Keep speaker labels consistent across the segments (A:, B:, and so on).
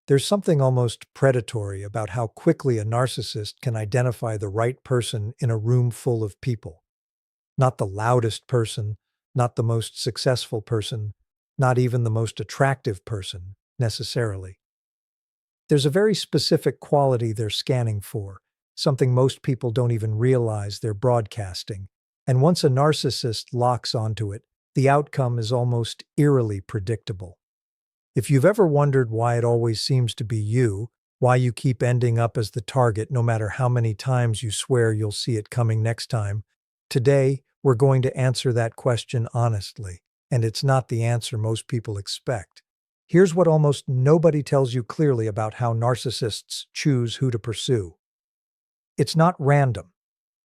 A: There's something almost predatory about how quickly a narcissist can identify the right person in a room full of people. Not the loudest person, not the most successful person, not even the most attractive person, necessarily. There's a very specific quality they're scanning for, something most people don't even realize they're broadcasting. And once a narcissist locks onto it, the outcome is almost eerily predictable. If you've ever wondered why it always seems to be you, why you keep ending up as the target no matter how many times you swear you'll see it coming next time, today we're going to answer that question honestly, and it's not the answer most people expect. Here's what almost nobody tells you clearly about how narcissists choose who to pursue. It's not random.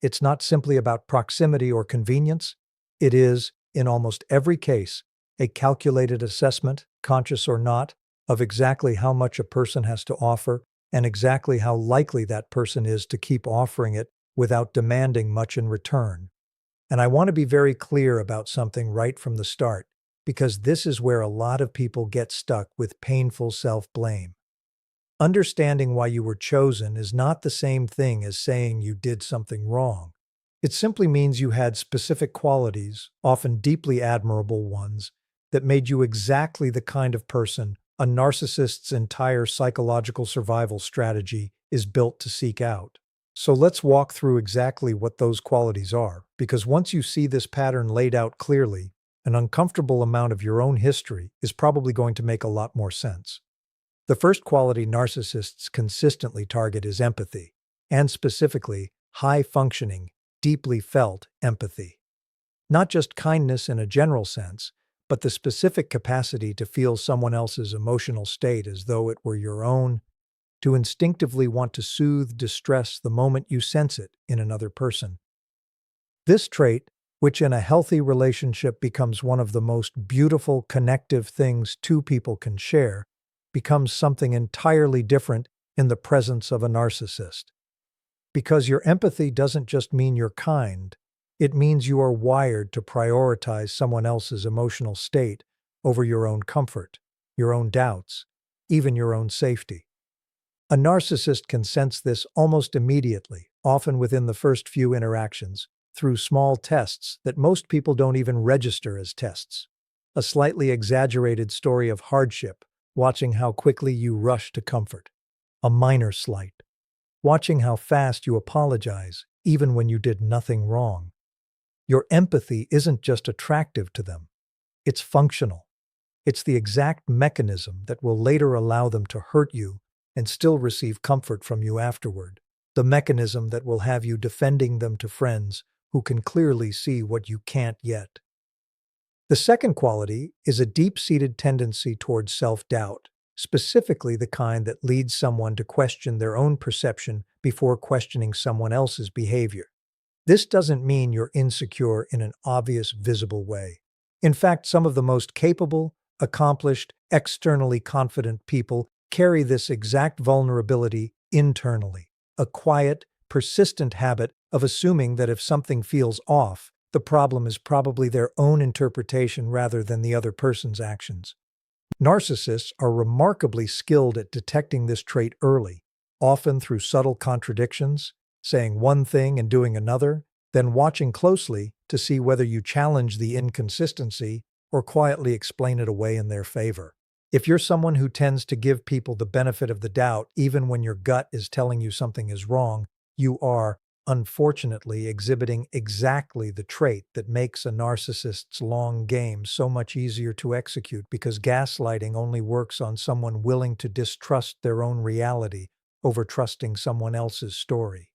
A: It's not simply about proximity or convenience. It is, in almost every case, a calculated assessment, conscious or not, of exactly how much a person has to offer and exactly how likely that person is to keep offering it without demanding much in return. And I want to be very clear about something right from the start, because this is where a lot of people get stuck with painful self-blame. Understanding why you were chosen is not the same thing as saying you did something wrong. It simply means you had specific qualities, often deeply admirable ones, that made you exactly the kind of person a narcissist's entire psychological survival strategy is built to seek out. So let's walk through exactly what those qualities are, because once you see this pattern laid out clearly, an uncomfortable amount of your own history is probably going to make a lot more sense. The first quality narcissists consistently target is empathy, and specifically, high-functioning, deeply felt empathy. Not just kindness in a general sense, but the specific capacity to feel someone else's emotional state as though it were your own, to instinctively want to soothe distress the moment you sense it in another person. This trait, which in a healthy relationship becomes one of the most beautiful connective things two people can share, becomes something entirely different in the presence of a narcissist. Because your empathy doesn't just mean you're kind, it means you are wired to prioritize someone else's emotional state over your own comfort, your own doubts, even your own safety. A narcissist can sense this almost immediately, often within the first few interactions, through small tests that most people don't even register as tests. A slightly exaggerated story of hardship, watching how quickly you rush to comfort. A minor slight. Watching how fast you apologize, even when you did nothing wrong. Your empathy isn't just attractive to them. It's functional. It's the exact mechanism that will later allow them to hurt you and still receive comfort from you afterward. The mechanism that will have you defending them to friends who can clearly see what you can't yet. The second quality is a deep-seated tendency towards self-doubt, specifically the kind that leads someone to question their own perception before questioning someone else's behavior. This doesn't mean you're insecure in an obvious, visible way. In fact, some of the most capable, accomplished, externally confident people carry this exact vulnerability internally, a quiet, persistent habit of assuming that if something feels off, the problem is probably their own interpretation rather than the other person's actions. Narcissists are remarkably skilled at detecting this trait early, often through subtle contradictions, saying one thing and doing another, then watching closely to see whether you challenge the inconsistency or quietly explain it away in their favor. If you're someone who tends to give people the benefit of the doubt even when your gut is telling you something is wrong, you are, unfortunately, exhibiting exactly the trait that makes a narcissist's long game so much easier to execute, because gaslighting only works on someone willing to distrust their own reality over trusting someone else's story.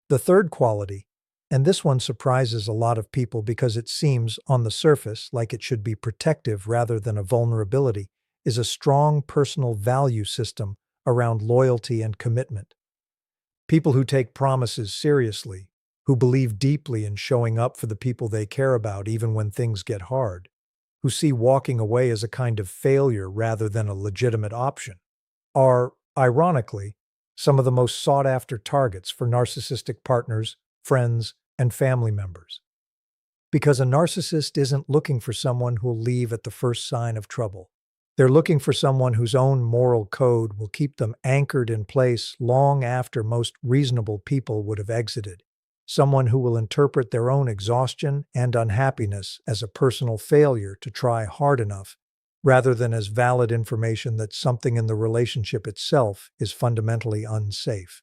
A: The third quality, and this one surprises a lot of people because it seems, on the surface, like it should be protective rather than a vulnerability, is a strong personal value system around loyalty and commitment. People who take promises seriously, who believe deeply in showing up for the people they care about even when things get hard, who see walking away as a kind of failure rather than a legitimate option, are, ironically, some of the most sought-after targets for narcissistic partners, friends, and family members. Because a narcissist isn't looking for someone who'll leave at the first sign of trouble. They're looking for someone whose own moral code will keep them anchored in place long after most reasonable people would have exited. Someone who will interpret their own exhaustion and unhappiness as a personal failure to try hard enough, rather than as valid information that something in the relationship itself is fundamentally unsafe.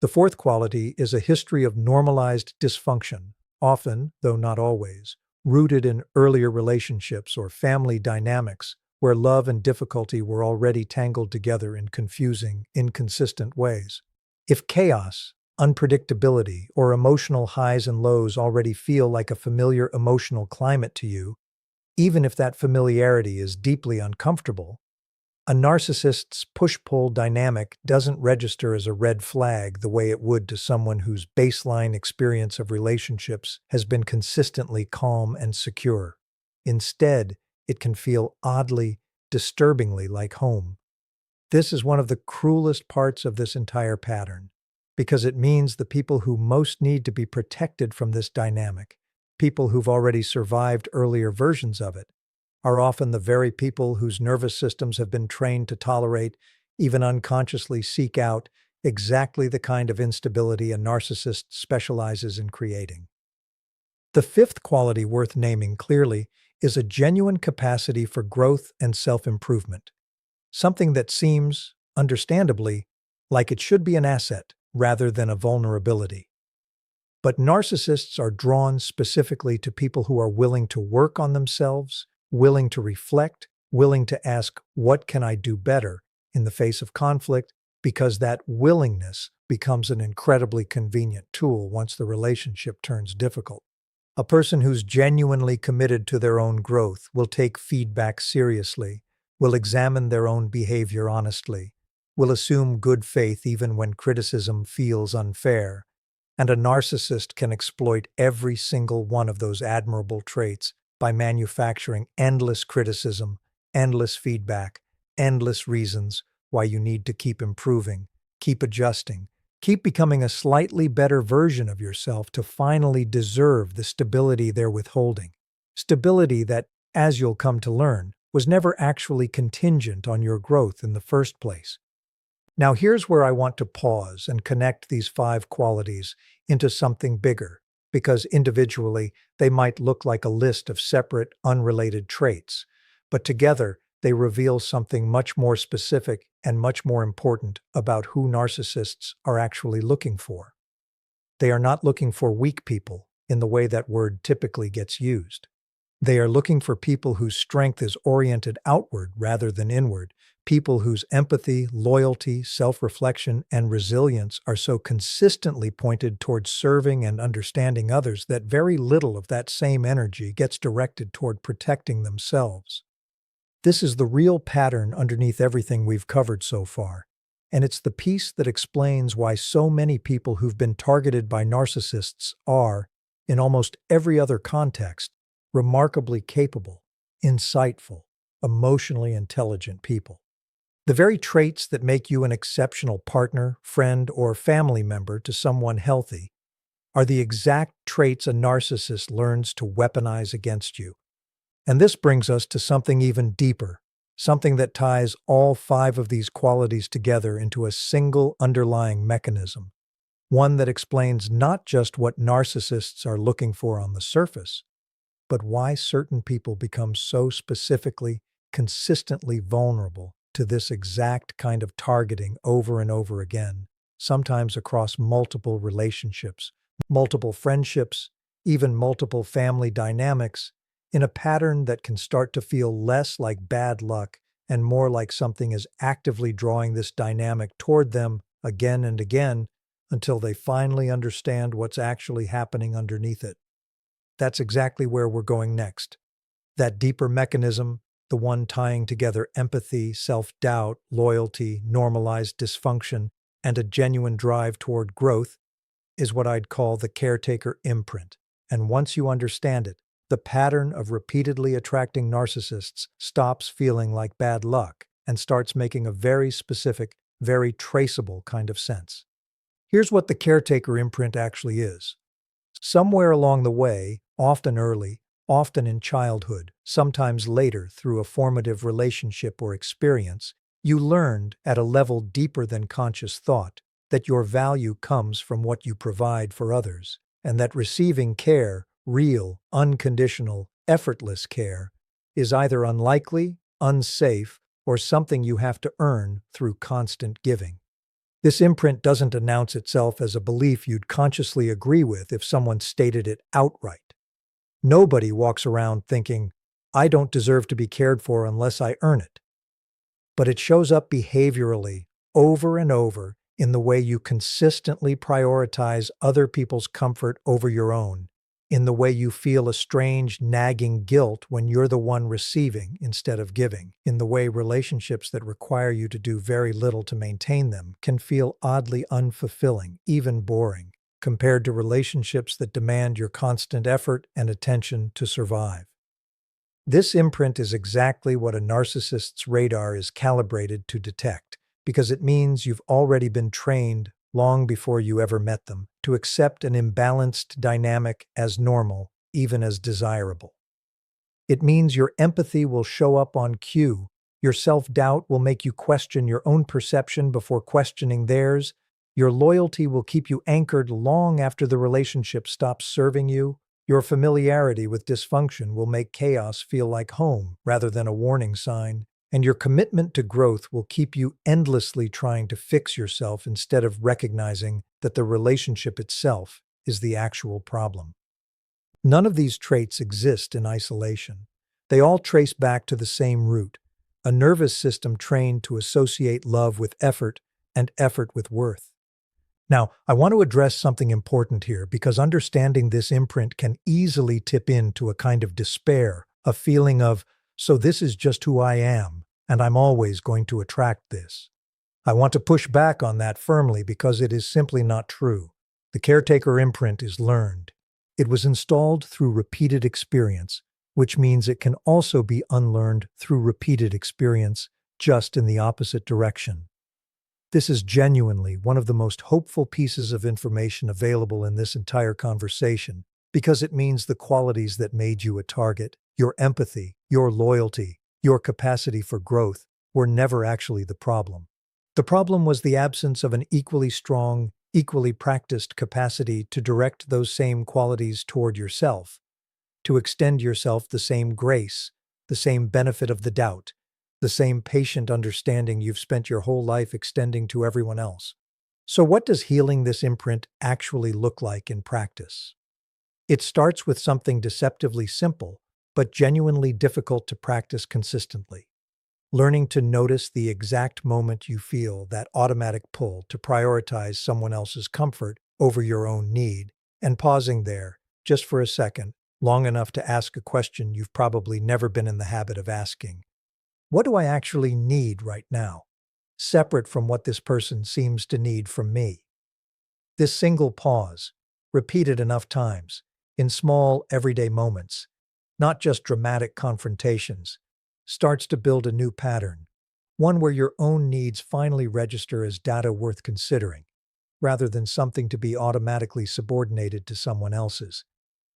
A: The fourth quality is a history of normalized dysfunction, often, though not always, rooted in earlier relationships or family dynamics where love and difficulty were already tangled together in confusing, inconsistent ways. If chaos, unpredictability, or emotional highs and lows already feel like a familiar emotional climate to you, even if that familiarity is deeply uncomfortable, a narcissist's push-pull dynamic doesn't register as a red flag the way it would to someone whose baseline experience of relationships has been consistently calm and secure. Instead, it can feel oddly, disturbingly like home. This is one of the cruelest parts of this entire pattern, because it means the people who most need to be protected from this dynamic, people who've already survived earlier versions of it, are often the very people whose nervous systems have been trained to tolerate, even unconsciously seek out, exactly the kind of instability a narcissist specializes in creating. The fifth quality worth naming clearly is a genuine capacity for growth and self-improvement, something that seems, understandably, like it should be an asset rather than a vulnerability. But narcissists are drawn specifically to people who are willing to work on themselves, willing to reflect, willing to ask, "What can I do better?" in the face of conflict, because that willingness becomes an incredibly convenient tool once the relationship turns difficult. A person who's genuinely committed to their own growth will take feedback seriously, will examine their own behavior honestly, will assume good faith even when criticism feels unfair, and a narcissist can exploit every single one of those admirable traits by manufacturing endless criticism, endless feedback, endless reasons why you need to keep improving, keep adjusting, keep becoming a slightly better version of yourself to finally deserve the stability they're withholding. Stability that, as you'll come to learn, was never actually contingent on your growth in the first place. Now here's where I want to pause and connect these five qualities into something bigger, because individually they might look like a list of separate, unrelated traits, but together they reveal something much more specific and much more important about who narcissists are actually looking for. They are not looking for weak people in the way that word typically gets used. They are looking for people whose strength is oriented outward rather than inward, people whose empathy, loyalty, self-reflection, and resilience are so consistently pointed towards serving and understanding others that very little of that same energy gets directed toward protecting themselves. This is the real pattern underneath everything we've covered so far, and it's the piece that explains why so many people who've been targeted by narcissists are, in almost every other context, remarkably capable, insightful, emotionally intelligent people. The very traits that make you an exceptional partner, friend, or family member to someone healthy are the exact traits a narcissist learns to weaponize against you. And this brings us to something even deeper, something that ties all five of these qualities together into a single underlying mechanism, one that explains not just what narcissists are looking for on the surface, but why certain people become so specifically, consistently vulnerable to this exact kind of targeting over and over again, sometimes across multiple relationships, multiple friendships, even multiple family dynamics, in a pattern that can start to feel less like bad luck and more like something is actively drawing this dynamic toward them again and again until they finally understand what's actually happening underneath it. That's exactly where we're going next. That deeper mechanism, the one tying together empathy, self-doubt, loyalty, normalized dysfunction, and a genuine drive toward growth, is what I'd call the caretaker imprint. And once you understand it, the pattern of repeatedly attracting narcissists stops feeling like bad luck and starts making a very specific, very traceable kind of sense. Here's what the caretaker imprint actually is. Somewhere along the way, often early, often in childhood, sometimes later through a formative relationship or experience, you learned at a level deeper than conscious thought that your value comes from what you provide for others, and that receiving care, real, unconditional, effortless care, is either unlikely, unsafe, or something you have to earn through constant giving. This imprint doesn't announce itself as a belief you'd consciously agree with if someone stated it outright. Nobody walks around thinking, I don't deserve to be cared for unless I earn it. But it shows up behaviorally, over and over, in the way you consistently prioritize other people's comfort over your own, in the way you feel a strange, nagging guilt when you're the one receiving instead of giving, in the way relationships that require you to do very little to maintain them can feel oddly unfulfilling, even boring, compared to relationships that demand your constant effort and attention to survive. This imprint is exactly what a narcissist's radar is calibrated to detect, because it means you've already been trained, long before you ever met them, to accept an imbalanced dynamic as normal, even as desirable. It means your empathy will show up on cue, your self-doubt will make you question your own perception before questioning theirs, your loyalty will keep you anchored long after the relationship stops serving you, your familiarity with dysfunction will make chaos feel like home rather than a warning sign, and your commitment to growth will keep you endlessly trying to fix yourself instead of recognizing that the relationship itself is the actual problem. None of these traits exist in isolation. They all trace back to the same root, a nervous system trained to associate love with effort and effort with worth. Now, I want to address something important here because understanding this imprint can easily tip into a kind of despair, a feeling of, so this is just who I am, and I'm always going to attract this. I want to push back on that firmly because it is simply not true. The caretaker imprint is learned. It was installed through repeated experience, which means it can also be unlearned through repeated experience, just in the opposite direction. This is genuinely one of the most hopeful pieces of information available in this entire conversation, because it means the qualities that made you a target, your empathy, your loyalty, your capacity for growth, were never actually the problem. The problem was the absence of an equally strong, equally practiced capacity to direct those same qualities toward yourself, to extend yourself the same grace, the same benefit of the doubt, the same patient understanding you've spent your whole life extending to everyone else. So what does healing this imprint actually look like in practice? It starts with something deceptively simple, but genuinely difficult to practice consistently. Learning to notice the exact moment you feel that automatic pull to prioritize someone else's comfort over your own need, and pausing there, just for a second, long enough to ask a question you've probably never been in the habit of asking. What do I actually need right now, separate from what this person seems to need from me? This single pause, repeated enough times, in small, everyday moments, not just dramatic confrontations, starts to build a new pattern, one where your own needs finally register as data worth considering, rather than something to be automatically subordinated to someone else's.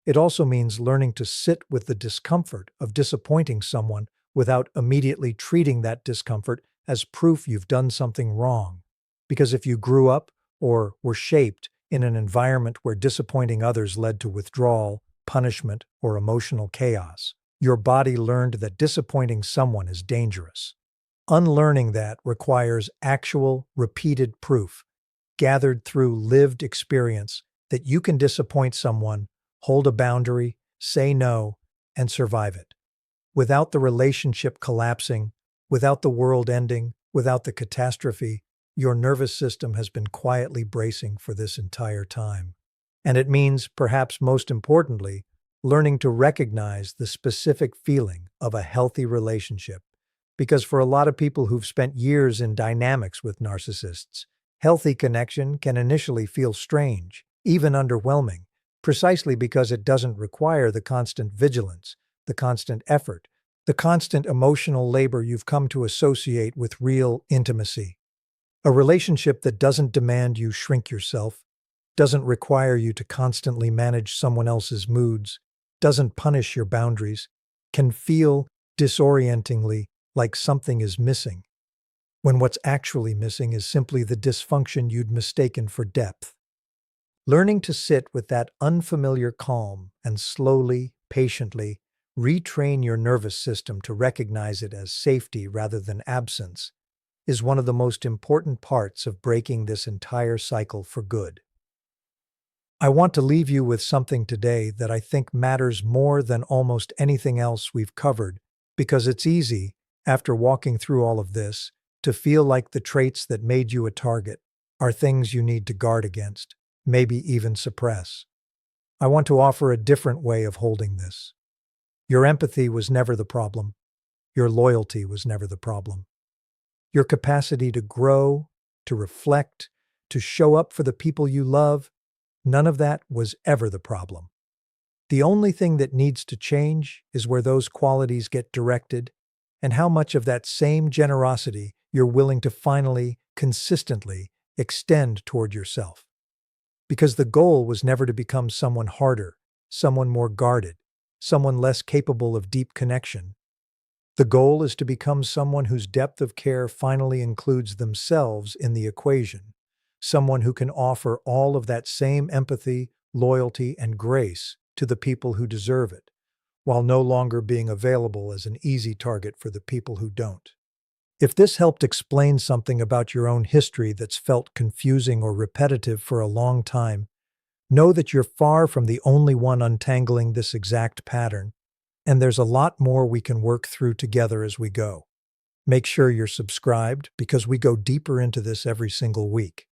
A: It also means learning to sit with the discomfort of disappointing someone without immediately treating that discomfort as proof you've done something wrong. Because if you grew up or were shaped in an environment where disappointing others led to withdrawal, punishment, or emotional chaos, your body learned that disappointing someone is dangerous. Unlearning that requires actual, repeated proof, gathered through lived experience, that you can disappoint someone, hold a boundary, say no, and survive it. Without the relationship collapsing, without the world ending, without the catastrophe, your nervous system has been quietly bracing for this entire time. And it means, perhaps most importantly, learning to recognize the specific feeling of a healthy relationship. Because for a lot of people who've spent years in dynamics with narcissists, healthy connection can initially feel strange, even underwhelming, precisely because it doesn't require the constant vigilance, the constant effort, the constant emotional labor you've come to associate with real intimacy. A relationship that doesn't demand you shrink yourself, doesn't require you to constantly manage someone else's moods, doesn't punish your boundaries, can feel disorientingly like something is missing, when what's actually missing is simply the dysfunction you'd mistaken for depth. Learning to sit with that unfamiliar calm and slowly, patiently, retrain your nervous system to recognize it as safety rather than absence is one of the most important parts of breaking this entire cycle for good. I want to leave you with something today that I think matters more than almost anything else we've covered, because it's easy, after walking through all of this, to feel like the traits that made you a target are things you need to guard against, maybe even suppress. I want to offer a different way of holding this. Your empathy was never the problem. Your loyalty was never the problem. Your capacity to grow, to reflect, to show up for the people you love, none of that was ever the problem. The only thing that needs to change is where those qualities get directed and how much of that same generosity you're willing to finally, consistently extend toward yourself. Because the goal was never to become someone harder, someone more guarded, someone less capable of deep connection. The goal is to become someone whose depth of care finally includes themselves in the equation, someone who can offer all of that same empathy, loyalty, and grace to the people who deserve it, while no longer being available as an easy target for the people who don't. If this helped explain something about your own history that's felt confusing or repetitive for a long time, know that you're far from the only one untangling this exact pattern, and there's a lot more we can work through together as we go. Make sure you're subscribed because we go deeper into this every single week.